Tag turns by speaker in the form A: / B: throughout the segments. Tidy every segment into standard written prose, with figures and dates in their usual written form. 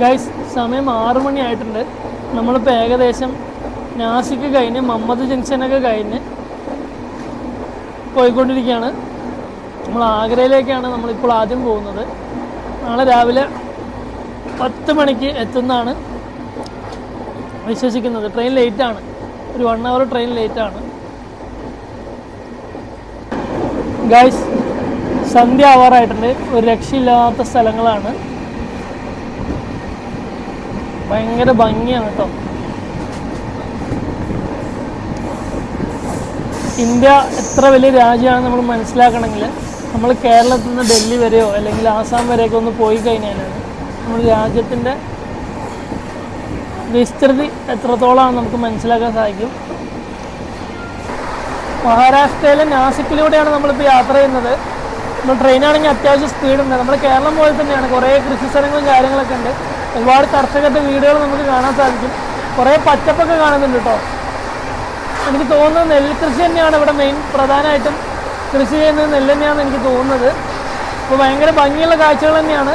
A: Guys സമയം 6 മണിയായിട്ടുണ്ട്. നമ്മളിപ്പോൾ ഏകദേശം നാസിക്ക് കഴിഞ്ഞ് മമ്മദ് ജംഗ്ഷനൊക്കെ കഴിഞ്ഞ് പോയിക്കൊണ്ടിരിക്കുകയാണ്. നമ്മൾ ആഗ്രയിലേക്കാണ് നമ്മളിപ്പോൾ ആദ്യം പോകുന്നത്. നാളെ രാവിലെ 10 മണിക്ക് എത്തുന്നതാണ് വിശ്വസിക്കുന്നത്. ട്രെയിൻ ലേറ്റാണ്, ഒരു 1 hour ട്രെയിൻ ലേറ്റാണ്. ഗൈസ് സന്ധ്യ ആവാറായിട്ടുണ്ട്. ഒരു രക്ഷയില്ലാത്ത സ്ഥലങ്ങളാണ്, ഭയങ്കര ഭംഗിയാണ് കേട്ടോ. ഇന്ത്യ എത്ര വലിയ രാജ്യമാണെന്ന് നമ്മൾ മനസ്സിലാക്കണമെങ്കിൽ നമ്മൾ കേരളത്തിൽ നിന്ന് ഡൽഹി വരെയോ അല്ലെങ്കിൽ ആസാം വരെയൊക്കെ ഒന്ന് പോയി കഴിഞ്ഞാലാണ് നമ്മൾ രാജ്യത്തിൻ്റെ വിസ്തൃതി എത്രത്തോളമാണ് നമുക്ക് മനസ്സിലാക്കാൻ സാധിക്കും. മഹാരാഷ്ട്രയിലെ നാസിക്കിലൂടെയാണ് നമ്മളിപ്പോൾ യാത്ര ചെയ്യുന്നത്. നമ്മൾ ട്രെയിനാണെങ്കിൽ അത്യാവശ്യം സ്പീഡുണ്ട്. നമ്മുടെ കേരളം പോലെ തന്നെയാണ്, കുറേ കൃഷി സ്ഥലങ്ങളും കാര്യങ്ങളൊക്കെ ഉണ്ട്. ഒരുപാട് കർഷകരുടെ വീടുകൾ നമുക്ക് കാണാൻ സാധിക്കും. കുറേ പച്ചപ്പൊക്കെ കാണുന്നുണ്ട് കേട്ടോ. എനിക്ക് തോന്നുന്നത് നെൽകൃഷി തന്നെയാണ് ഇവിടെ മെയിൻ, പ്രധാനമായിട്ടും കൃഷി ചെയ്യുന്നത് നെല്ല് തന്നെയാണെന്ന് എനിക്ക് തോന്നുന്നത്. അപ്പോൾ ഭയങ്കര ഭംഗിയുള്ള കാഴ്ചകൾ തന്നെയാണ്.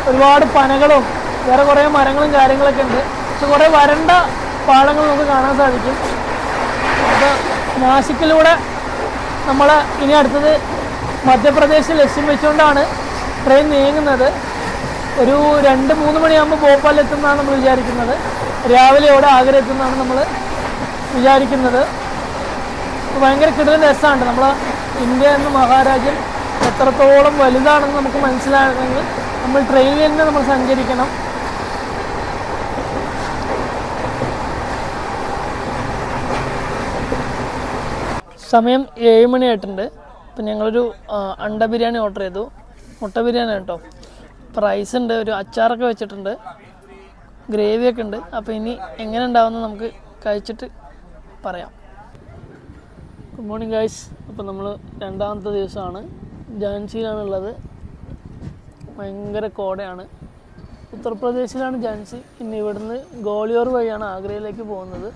A: ഒരുപാട് പനകളും വേറെ കുറേ മരങ്ങളും കാര്യങ്ങളൊക്കെ ഉണ്ട്. പക്ഷെ കുറേ വരണ്ട പാടങ്ങൾ നമുക്ക് കാണാൻ സാധിക്കും. അപ്പോൾ നാസിക്കിലൂടെ നമ്മൾ ഇനി അടുത്തത് മധ്യപ്രദേശ് ലക്ഷ്യം വെച്ചുകൊണ്ടാണ് ട്രെയിൻ നീങ്ങുന്നത്. ഒരു 2-3 മണിയാകുമ്പോൾ ഭോപ്പാലിൽ എത്തുന്നതാണ് നമ്മൾ വിചാരിക്കുന്നത്. രാവിലെ ഇവിടെ ആഗ്ര എത്തുന്നതാണ് നമ്മൾ വിചാരിക്കുന്നത്. ഭയങ്കര കിടലൻ രസമാണ്. നമ്മൾ ഇന്ത്യ എന്ന മഹാരാജ്യം എത്രത്തോളം വലുതാണെന്ന് നമുക്ക് മനസ്സിലാകണമെങ്കിൽ നമ്മൾ ട്രെയിനിൽ തന്നെ നമ്മൾ സഞ്ചരിക്കണം. സമയം 7 മണിയായിട്ടുണ്ട്. അപ്പം ഞങ്ങളൊരു അണ്ട ബിരിയാണി ഓർഡർ ചെയ്തു. മുട്ട ബിരിയാണി കേട്ടോ. പ്രൈസ് ഉണ്ട്, ഒരു അച്ചാറൊക്കെ വെച്ചിട്ടുണ്ട്, ഗ്രേവിയൊക്കെ ഉണ്ട്. അപ്പോൾ ഇനി എങ്ങനെ ഉണ്ടാവുമെന്ന് നമുക്ക് കഴിച്ചിട്ട് പറയാം. Good morning guys. അപ്പോൾ നമ്മൾ 2ാമത്തെ ദിവസമാണ്, ഝാൻസിയിലാണുള്ളത്. ഭയങ്കര കോടയാണ്. ഉത്തർപ്രദേശിലാണ് ഝാൻസി. ഇനി ഇവിടുന്ന് ഗോളിയോർ വഴിയാണ് ആഗ്രയിലേക്ക് പോകുന്നത്.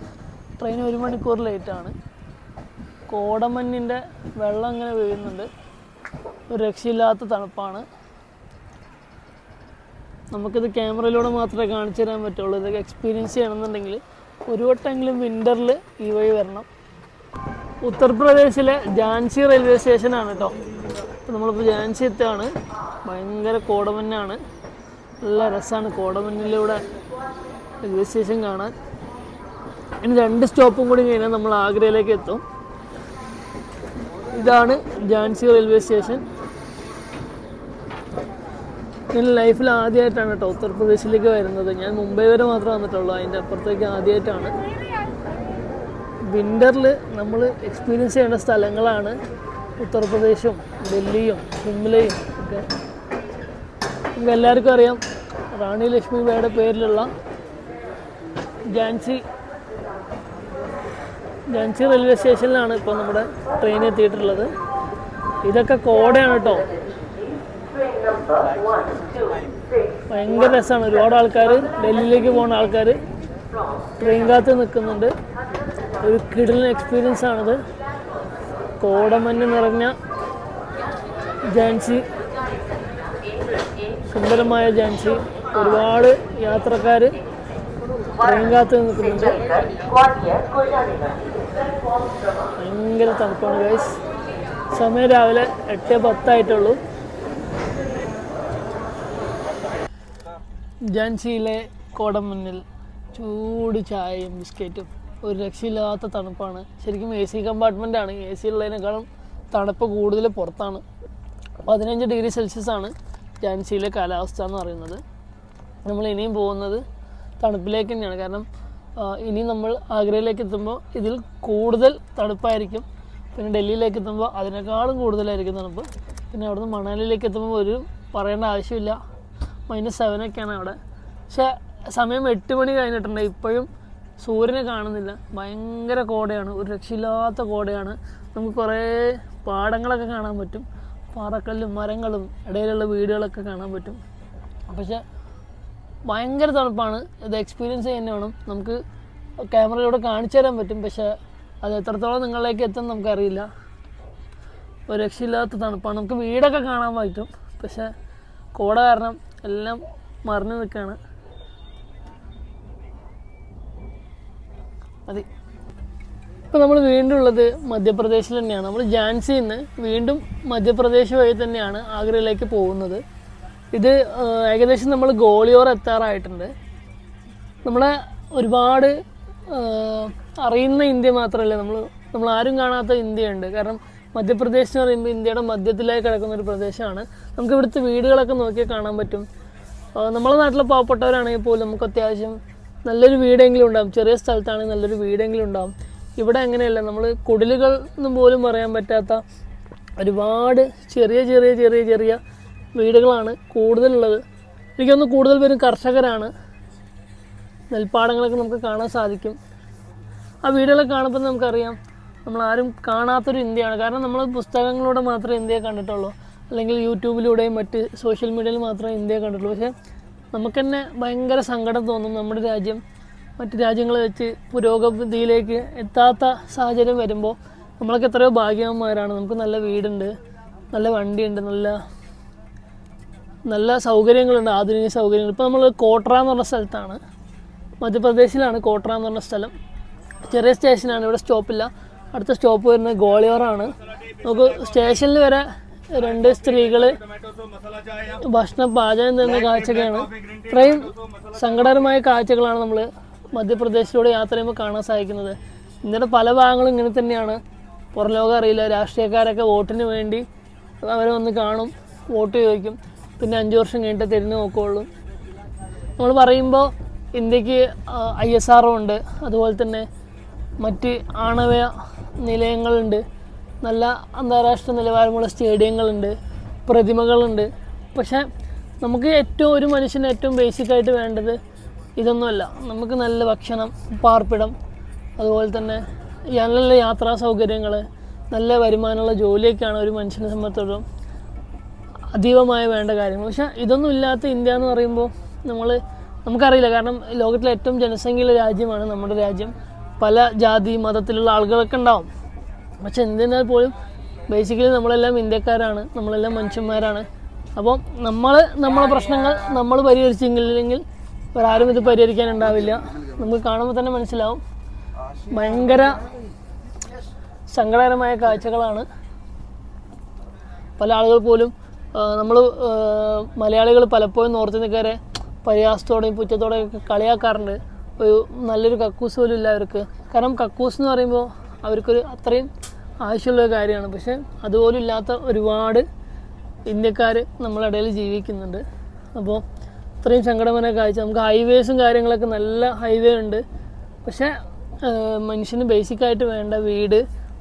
A: ട്രെയിൻ 1 മണിക്കൂർ ലേറ്റാണ്. കോടമഞ്ഞിൻ്റെ വെള്ളം ഇങ്ങനെ വീഴുന്നുണ്ട്. ഒരു രക്ഷയില്ലാത്ത തണുപ്പാണ്. നമുക്കിത് ക്യാമറയിലൂടെ മാത്രമേ കാണിച്ചു തരാൻ പറ്റുള്ളൂ. ഇതൊക്കെ എക്സ്പീരിയൻസ് ചെയ്യണമെന്നുണ്ടെങ്കിൽ ഒരു വട്ടമെങ്കിലും വിൻ്ററിൽ ഈ വഴി വരണം. ഉത്തർപ്രദേശിലെ ഝാൻസി റെയിൽവേ സ്റ്റേഷനാണ് കേട്ടോ. അപ്പോൾ നമ്മളിപ്പോൾ ഝാൻസി എത്തുകയാണ്. ഭയങ്കര കോടമഞ്ഞാണ്, നല്ല രസമാണ് കോടമഞ്ഞിലൂടെ റെയിൽവേ സ്റ്റേഷൻ കാണാൻ. ഇനി 2 സ്റ്റോപ്പും കൂടി കഴിഞ്ഞാൽ നമ്മൾ ആഗ്രയിലേക്ക് എത്തും. ഇതാണ് ഝാൻസി റെയിൽവേ സ്റ്റേഷൻ. ഞാൻ ലൈഫിൽ ആദ്യമായിട്ടാണ് കേട്ടോ ഉത്തർപ്രദേശിലേക്ക് വരുന്നത്. ഞാൻ മുംബൈ വരെ മാത്രമേ വന്നിട്ടുള്ളൂ, അതിൻ്റെ അപ്പുറത്തേക്ക് ആദ്യമായിട്ടാണ്. വിൻ്ററിൽ നമ്മൾ എക്സ്പീരിയൻസ് ചെയ്യേണ്ട സ്ഥലങ്ങളാണ് ഉത്തർപ്രദേശും ഡൽഹിയും ഷിംലയും ഒക്കെ. നമുക്ക് എല്ലാവർക്കും അറിയാം, റാണി ലക്ഷ്മിബായിയുടെ പേരിലുള്ള ഝാൻസി റെയിൽവേ സ്റ്റേഷനിലാണ് ഇപ്പോൾ നമ്മുടെ ട്രെയിൻ എത്തിയിട്ടുള്ളത്. ഇതൊക്കെ കോടയാണ് കേട്ടോ. ഭയങ്കര രസമാണ്. ഒരുപാട് ആൾക്കാർ, ഡൽഹിയിലേക്ക് പോകുന്ന ആൾക്കാർ ട്രെയിൻ കാത്ത് നിൽക്കുന്നുണ്ട്. ഒരു കിടിലൻ എക്സ്പീരിയൻസ് ആണിത്. കോടമഞ്ഞ് നിറഞ്ഞ ഝാൻസി, സുന്ദരമായ ഝാൻസി. ഒരുപാട് യാത്രക്കാർ ട്രെയിൻ കാത്ത് നിൽക്കുന്നുണ്ട്. ഭയങ്കര തണുപ്പാണ് ഗൈസ്. സമയം രാവിലെ 8:10 ആയിട്ടുള്ളൂ. ഝാൻസിയിലെ കോടമഞ്ഞിൽ ചൂട് ചായയും ബിസ്ക്കറ്റും, ഒരു രക്ഷയില്ലാത്ത തണുപ്പാണ്. ശരിക്കും AC കമ്പാർട്ട്മെൻറ്റാണ്. AC ഉള്ളതിനേക്കാളും തണുപ്പ് കൂടുതൽ പുറത്താണ്. 15 ഡിഗ്രി സെൽഷ്യസ് ആണ് ഝാൻസിയിലെ കാലാവസ്ഥ എന്ന് പറയുന്നത്. നമ്മൾ ഇനിയും പോകുന്നത് തണുപ്പിലേക്ക് തന്നെയാണ്. കാരണം ഇനി നമ്മൾ ആഗ്രയിലേക്ക് എത്തുമ്പോൾ ഇതിൽ കൂടുതൽ തണുപ്പായിരിക്കും. പിന്നെ ഡൽഹിയിലേക്ക് എത്തുമ്പോൾ അതിനേക്കാളും കൂടുതലായിരിക്കും തണുപ്പ്. പിന്നെ അവിടുന്ന് മണാലിയിലേക്ക് എത്തുമ്പോൾ ഒരു പറയേണ്ട ആവശ്യമില്ല, -7 ഒക്കെയാണ് അവിടെ. പക്ഷേ സമയം 8 മണി കഴിഞ്ഞിട്ടുണ്ട്, ഇപ്പോഴും സൂര്യനെ കാണുന്നില്ല. ഭയങ്കര കോടയാണ്, ഒരു രക്ഷയില്ലാത്ത കോടയാണ്. നമുക്ക് കുറേ പാടങ്ങളൊക്കെ കാണാൻ പറ്റും, പാറക്കല്ലും മരങ്ങളും ഇടയിലുള്ള വീടുകളൊക്കെ കാണാൻ പറ്റും. പക്ഷേ ഭയങ്കര തണുപ്പാണ്. ഇത് എക്സ്പീരിയൻസ് ചെയ്യുന്ന വേണം. നമുക്ക് ക്യാമറയിലൂടെ കാണിച്ചു തരാൻ പറ്റും, പക്ഷേ അത് എത്രത്തോളം നിങ്ങളിലേക്ക് എത്തും നമുക്കറിയില്ല. ഒരു രക്ഷയില്ലാത്ത തണുപ്പാണ്. നമുക്ക് വീടൊക്കെ കാണാൻ പറ്റും, പക്ഷേ കോട കാരണം എല്ലാം മറിഞ്ഞു നിൽക്കുകയാണ്. മതി. ഇപ്പോൾ നമ്മൾ വീണ്ടും ഉള്ളത് മധ്യപ്രദേശിൽ തന്നെയാണ്. നമ്മൾ ഝാൻസിയിൽ നിന്ന് വീണ്ടും മധ്യപ്രദേശ് വഴി തന്നെയാണ് ആഗ്രയിലേക്ക് പോകുന്നത്. ഇത് ഏകദേശം നമ്മൾ ഗോളിയോർ എത്താറായിട്ടുണ്ട്. നമ്മളെ ഒരുപാട് അറിയുന്ന ഇന്ത്യ മാത്രമല്ല, നമ്മൾ ആരും കാണാത്ത ഇന്ത്യയുണ്ട്. കാരണം മധ്യപ്രദേശ് എന്ന് പറയുമ്പോൾ ഇന്ത്യയുടെ മധ്യത്തിലായി കിടക്കുന്ന ഒരു പ്രദേശമാണ്. നമുക്ക് ഇവിടുത്തെ വീടുകളൊക്കെ നോക്കിയാൽ കാണാൻ പറ്റും. നമ്മളെ നാട്ടിലെ പാവപ്പെട്ടവരാണെങ്കിൽ പോലും നമുക്ക് അത്യാവശ്യം നല്ലൊരു വീടെങ്കിലും ഉണ്ടാകും. ചെറിയ സ്ഥലത്താണെങ്കിൽ നല്ലൊരു വീടെങ്കിലും ഉണ്ടാകും. ഇവിടെ അങ്ങനെയല്ല. നമ്മൾ കുടിലുകൾ എന്നും പോലും പറയാൻ പറ്റാത്ത ഒരുപാട് ചെറിയ ചെറിയ ചെറിയ ചെറിയ വീടുകളാണ് കൂടുതലുള്ളത്. എനിക്കൊന്ന് കൂടുതൽ പേരും കർഷകരാണ്. നെൽപ്പാടങ്ങളൊക്കെ നമുക്ക് കാണാൻ സാധിക്കും. ആ വീടുകളൊക്കെ കാണുമ്പോൾ നമുക്കറിയാം നമ്മളാരും കാണാത്തൊരു ഇന്ത്യയാണ്. കാരണം നമ്മൾ പുസ്തകങ്ങളിലൂടെ മാത്രമേ ഇന്ത്യയെ കണ്ടിട്ടുള്ളൂ, അല്ലെങ്കിൽ യൂട്യൂബിലൂടെയും മറ്റ് സോഷ്യൽ മീഡിയയിൽ മാത്രമേ ഇന്ത്യയെ കണ്ടിട്ടുള്ളൂ. പക്ഷേ നമുക്ക് തന്നെ ഭയങ്കര സങ്കടം തോന്നും. നമ്മുടെ രാജ്യം മറ്റ് രാജ്യങ്ങളെ വെച്ച് പുരോഗതിയിലേക്ക് എത്താത്ത സാഹചര്യം വരുമ്പോൾ നമ്മളൊക്കെ എത്രയോ ഭാഗ്യവാന്മാരാണ്. നമുക്ക് നല്ല വീടുണ്ട്, നല്ല വണ്ടിയുണ്ട്, നല്ല സൗകര്യങ്ങളുണ്ട്, ആധുനിക സൗകര്യങ്ങൾ. ഇപ്പോൾ നമ്മൾ കോട്ര എന്ന് പറഞ്ഞ സ്ഥലത്താണ്, മധ്യപ്രദേശിലാണ് കോട്ര എന്ന് പറഞ്ഞ സ്ഥലം. ചെറിയ സ്റ്റേഷനാണ്, ഇവിടെ സ്റ്റോപ്പില്ല. അടുത്ത സ്റ്റോപ്പ് വരുന്നത് ഗോളിയോറാണ്. നമുക്ക് സ്റ്റേഷനിൽ വരെ 2 സ്ത്രീകൾ ഭക്ഷണം പാചകം ചെയ്യുന്ന കാഴ്ചകളാണ്. ഇത്രയും സങ്കടകരമായ കാഴ്ചകളാണ് നമ്മൾ മധ്യപ്രദേശിലൂടെ യാത്ര ചെയ്യുമ്പോൾ കാണാൻ സാധിക്കുന്നത്. ഇന്ത്യയുടെ പല ഭാഗങ്ങളും ഇങ്ങനെ തന്നെയാണ്. പുറം ലോകം അറിയില്ല. രാഷ്ട്രീയക്കാരൊക്കെ വോട്ടിന് വേണ്ടി അവരെ വന്ന് കാണും, വോട്ട് ചോദിക്കും, പിന്നെ 5 വർഷം കഴിഞ്ഞിട്ട് തിരിഞ്ഞ് നോക്കുകയുള്ളൂ. നമ്മൾ പറയുമ്പോൾ ഇന്ത്യക്ക് ISRO ഉണ്ട്, അതുപോലെ തന്നെ മറ്റ് ആണവ നിലയങ്ങളുണ്ട്, നല്ല അന്താരാഷ്ട്ര നിലവാരമുള്ള സ്റ്റേഡിയങ്ങളുണ്ട്, പ്രതിമകളുണ്ട്. പക്ഷേ നമുക്ക് ഒരു മനുഷ്യന് ഏറ്റവും ബേസിക്കായിട്ട് വേണ്ടത് ഇതൊന്നുമല്ല. നമുക്ക് നല്ല ഭക്ഷണം, പാർപ്പിടം, അതുപോലെ തന്നെ നല്ല യാത്രാ സൗകര്യങ്ങൾ, നല്ല വരുമാനമുള്ള ജോലിയൊക്കെയാണ് ഒരു മനുഷ്യനെ സംബന്ധിച്ചിടത്തോളം അതീവമായ വേണ്ട കാര്യങ്ങൾ. പക്ഷേ ഇതൊന്നും ഇല്ലാത്ത ഇന്ത്യ എന്ന് പറയുമ്പോൾ നമുക്കറിയില്ല. കാരണം ലോകത്തിലെ ഏറ്റവും ജനസംഖ്യയുള്ള രാജ്യമാണ് നമ്മുടെ രാജ്യം. പല ജാതി മതത്തിലുള്ള ആളുകളൊക്കെ ഉണ്ടാവും. പക്ഷെ എന്തിനാൽ പോലും ബേസിക്കലി നമ്മളെല്ലാം ഇന്ത്യക്കാരാണ്, നമ്മളെല്ലാം മനുഷ്യന്മാരാണ്. അപ്പോൾ നമ്മളെ പ്രശ്നങ്ങൾ നമ്മൾ പരിഹരിച്ചെങ്കില്ലെങ്കിൽ ഒരാരും ഇത് പരിഹരിക്കാനുണ്ടാവില്ല. നമുക്ക് കാണുമ്പോൾ തന്നെ മനസ്സിലാവും. ഭയങ്കര സങ്കടകരമായ കാഴ്ചകളാണ്. പല ആളുകൾ പോലും മലയാളികൾ പലപ്പോഴും നോർത്ത് ഇന്ത്യക്കാരെ പരിഹാസത്തോടെയും പുച്ഛത്തോടെയൊക്കെ കളിയാക്കാറുണ്ട്. നല്ലൊരു കക്കൂസ് പോലും ഇല്ല അവർക്ക്. കാരണം കക്കൂസ് എന്ന് പറയുമ്പോൾ അവർക്കൊരു അത്രയും ആവശ്യമുള്ളൊരു കാര്യമാണ്. പക്ഷേ അതുപോലും ഇല്ലാത്ത ഒരുപാട് ഇന്ത്യക്കാർ നമ്മുടെ ഇടയിൽ ജീവിക്കുന്നുണ്ട്. അപ്പോൾ ഇത്രയും സങ്കടമായ കാഴ്ച. നമുക്ക് ഹൈവേസും കാര്യങ്ങളൊക്കെ നല്ല ഹൈവേ ഉണ്ട്. പക്ഷേ മനുഷ്യന് ബേസിക്കായിട്ട് വേണ്ട വീട്,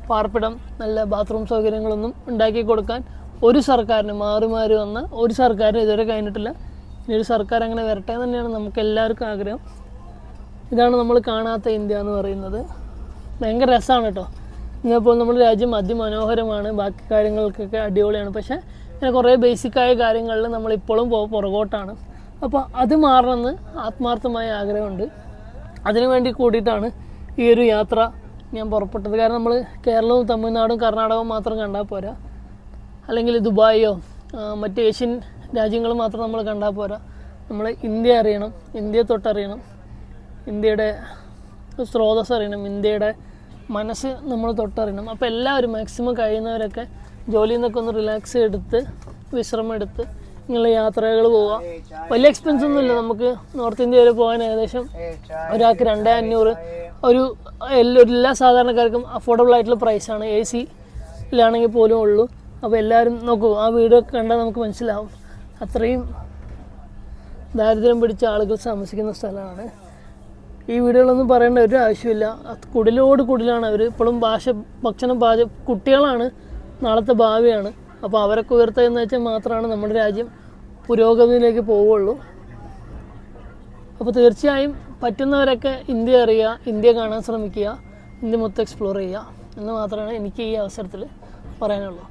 A: പാർപ്പിടം, നല്ല ബാത്റൂം സൗകര്യങ്ങളൊന്നും ഉണ്ടാക്കി കൊടുക്കാൻ ഒരു സർക്കാരിന് മാറി വന്ന ഒരു സർക്കാരിന് ഇതുവരെ കഴിഞ്ഞിട്ടില്ല. ഇനി ഒരു സർക്കാർ അങ്ങനെ വരട്ടെ എന്ന് തന്നെയാണ് നമുക്ക് എല്ലാവർക്കും ആഗ്രഹം. ഇതാണ് നമ്മൾ കാണാത്ത ഇന്ത്യ എന്ന് പറയുന്നത്. ഭയങ്കര രസമാണ് കേട്ടോ. ഇന്നിപ്പോൾ നമ്മുടെ രാജ്യം അതിമനോഹരമാണ്, ബാക്കി കാര്യങ്ങൾക്കൊക്കെ അടിപൊളിയാണ്. പക്ഷേ ഇങ്ങനെ കുറേ ബേസിക്കായ കാര്യങ്ങളിൽ നമ്മളിപ്പോഴും പുറകോട്ടാണ്. അപ്പോൾ അത് മാറണമെന്ന് ആത്മാർത്ഥമായ ആഗ്രഹമുണ്ട്. അതിനുവേണ്ടി കൂടിയിട്ടാണ് ഈ ഒരു യാത്ര ഞാൻ പുറപ്പെട്ടത്. കാരണം നമ്മൾ കേരളവും തമിഴ്നാടും കർണാടകവും മാത്രം കണ്ടാൽ പോരാ, അല്ലെങ്കിൽ ദുബായോ മറ്റ് ഏഷ്യൻ രാജ്യങ്ങൾ മാത്രം നമ്മൾ കണ്ടാൽ പോരാ. നമ്മൾ ഇന്ത്യ അറിയണം, ഇന്ത്യയെ തൊട്ടറിയണം, ഇന്ത്യയുടെ സ്രോതസ് അറിയണം, ഇന്ത്യയുടെ മനസ്സ് നമ്മൾ തൊട്ടറിയണം. അപ്പോൾ എല്ലാവരും മാക്സിമം കഴിയുന്നവരൊക്കെ ജോലിയിൽ നിന്നൊക്കെ ഒന്ന് റിലാക്സ് എടുത്ത് വിശ്രമം എടുത്ത് ഇങ്ങനെയുള്ള യാത്രകൾ പോവുക. വലിയ എക്സ്പെൻസ് ഒന്നുമില്ല. നമുക്ക് നോർത്ത് ഇന്ത്യ വരെ പോകാൻ ഏകദേശം ഒരാൾക്ക് 2500 എല്ലാ സാധാരണക്കാർക്കും അഫോർഡബിൾ ആയിട്ടുള്ള പ്രൈസാണ്. AC-ലാണെങ്കിൽ പോലും ഉള്ളൂ. അപ്പോൾ എല്ലാവരും നോക്കൂ, ആ വീടൊക്കെ കണ്ടാൽ നമുക്ക് മനസ്സിലാവും അത്രയും ദാരിദ്ര്യം പിടിച്ച ആളുകൾ താമസിക്കുന്ന സ്ഥലമാണ്. ഈ വീടുകളൊന്നും പറയേണ്ട ഒരു ആവശ്യമില്ല. കുടിലാണ് അവർ. ഇപ്പോഴും ഭക്ഷണം കുട്ടികളാണ് നാളത്തെ ഭാവിയാണ്. അപ്പോൾ അവരൊക്കെ ഉയർത്തുക എന്ന് വെച്ചാൽ മാത്രമാണ് നമ്മുടെ രാജ്യം പുരോഗതിയിലേക്ക് പോവുള്ളൂ. അപ്പോൾ തീർച്ചയായും പറ്റുന്നവരൊക്കെ ഇന്ത്യ അറിയുക, ഇന്ത്യ കാണാൻ ശ്രമിക്കുക, ഇന്ത്യ മൊത്തം എക്സ്പ്ലോർ ചെയ്യുക എന്ന് മാത്രമാണ് എനിക്ക് ഈ അവസരത്തിൽ പറയാനുള്ളൂ.